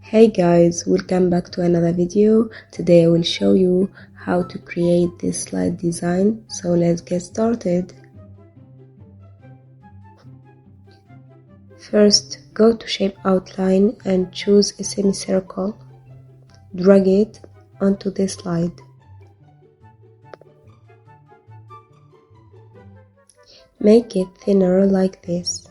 Hey guys, welcome back to another video. Today I will show you how to create this slide design. So let's get started. First, go to shape outline and choose a semicircle. Drag it onto the slide. Make it thinner like this.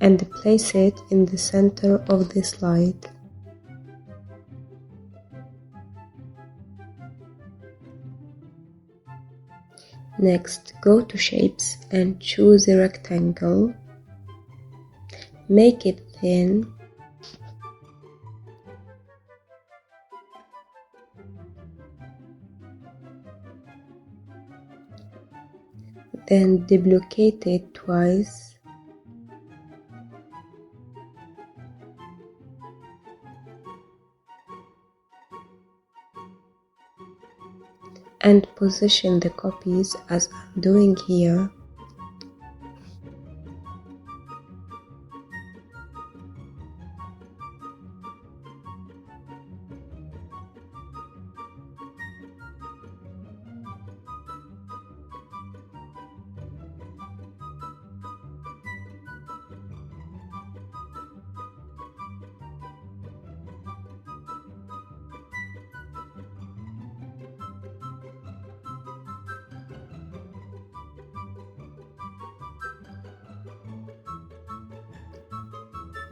And place it in the center of the slide. Next, go to Shapes and choose a rectangle. Make it thin. Then duplicate it twice. And position the copies as I'm doing here.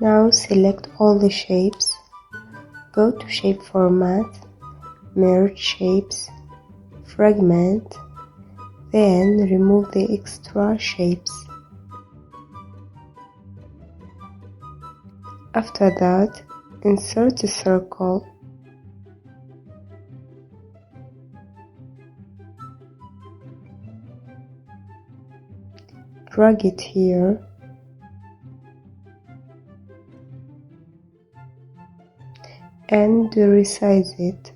Now select all the shapes, go to Shape Format, Merge Shapes, Fragment, then remove the extra shapes. After that, insert a circle. Drag it here. And resize it.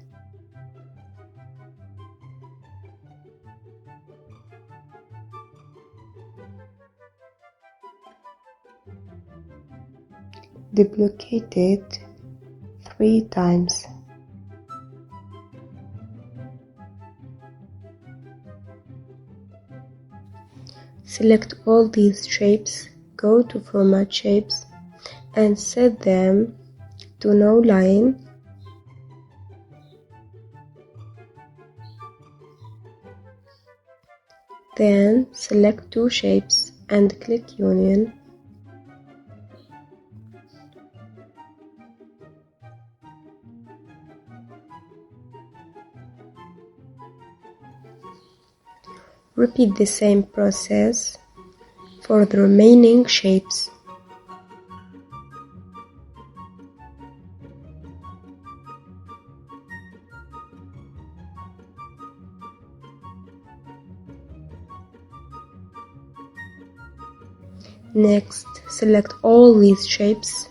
Duplicate it 3 times. Select all these shapes, go to Format Shapes, and set them to no line. Then select 2 shapes and click Union. Repeat the same process for the remaining shapes. Next, select all these shapes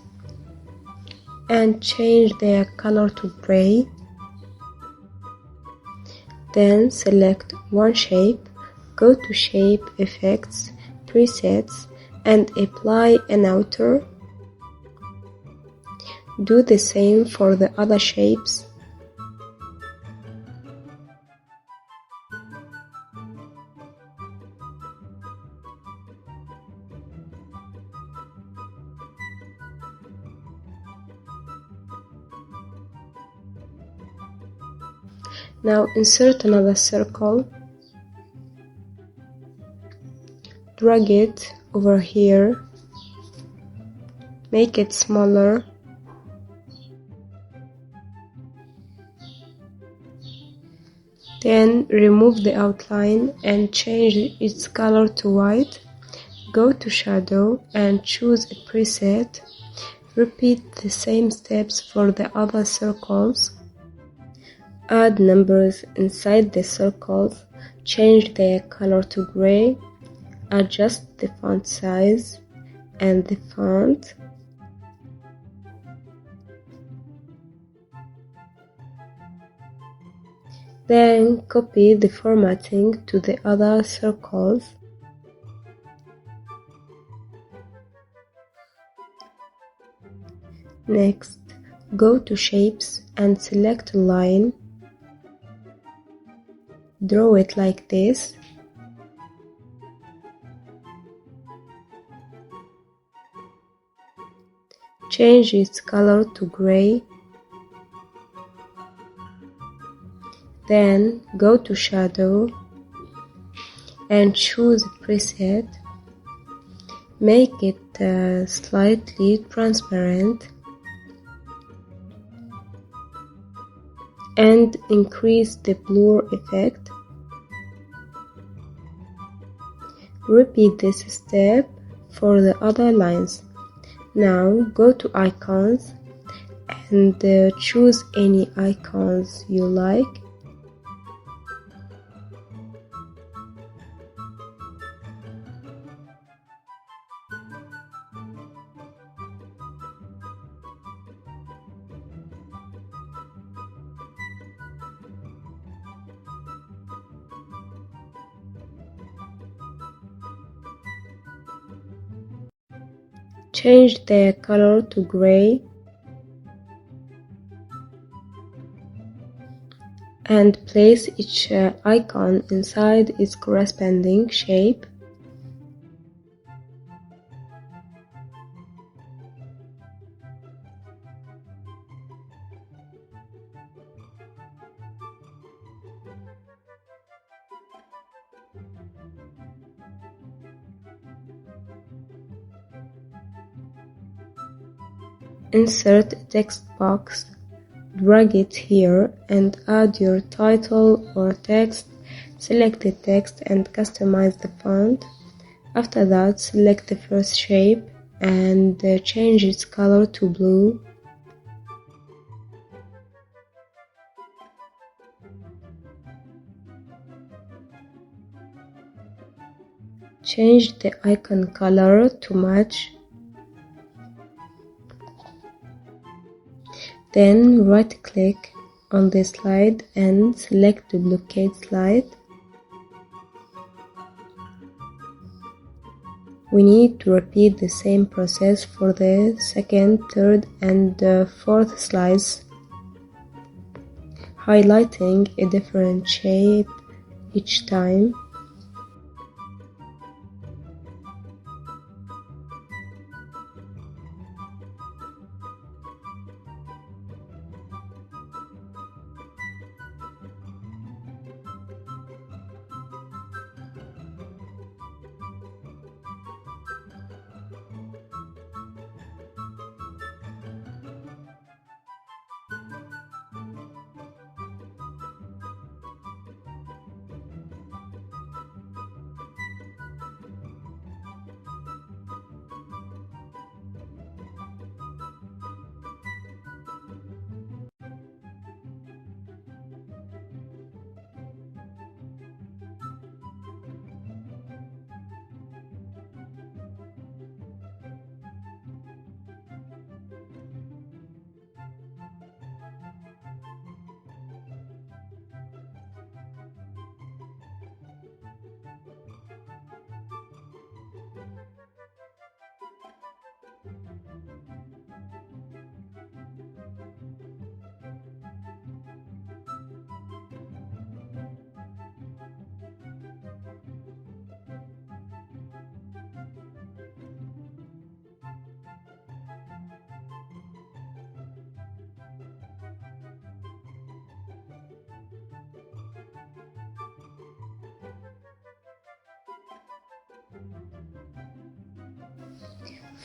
and change their color to gray. Then select one shape, go to Shape Effects, Presets, and apply an outer. Do the same for the other shapes. Now insert another circle, drag it over here, make it smaller, then remove the outline and change its color to white. Go to Shadow and choose a preset. Repeat the same steps for the other circles. Add numbers inside the circles, change their color to gray, adjust the font size and the font. Then copy the formatting to the other circles. Next, go to Shapes and select a line. Draw it like this. Change its color to gray. Then go to Shadow and choose Preset. Make it slightly transparent and increase the blur effect. Repeat this step for the other lines. Now go to Icons and choose any icons you like. Change the color to gray and place each icon inside its corresponding shape. Insert a text box, drag it here and add your title or text. Select the text and customize the font. After that, select the first shape and change its color to blue. Change the icon color to match. Then right-click on the slide and select Duplicate Slide. We need to repeat the same process for the second, third, and fourth slides, highlighting a different shape each time.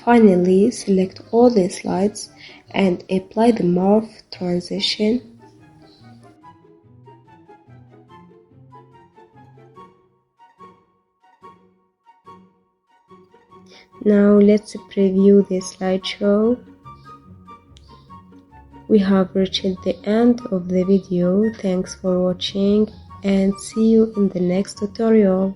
Finally, select all the slides and apply the morph transition. Now let's preview the slideshow. We have reached the end of the video. Thanks for watching and see you in the next tutorial.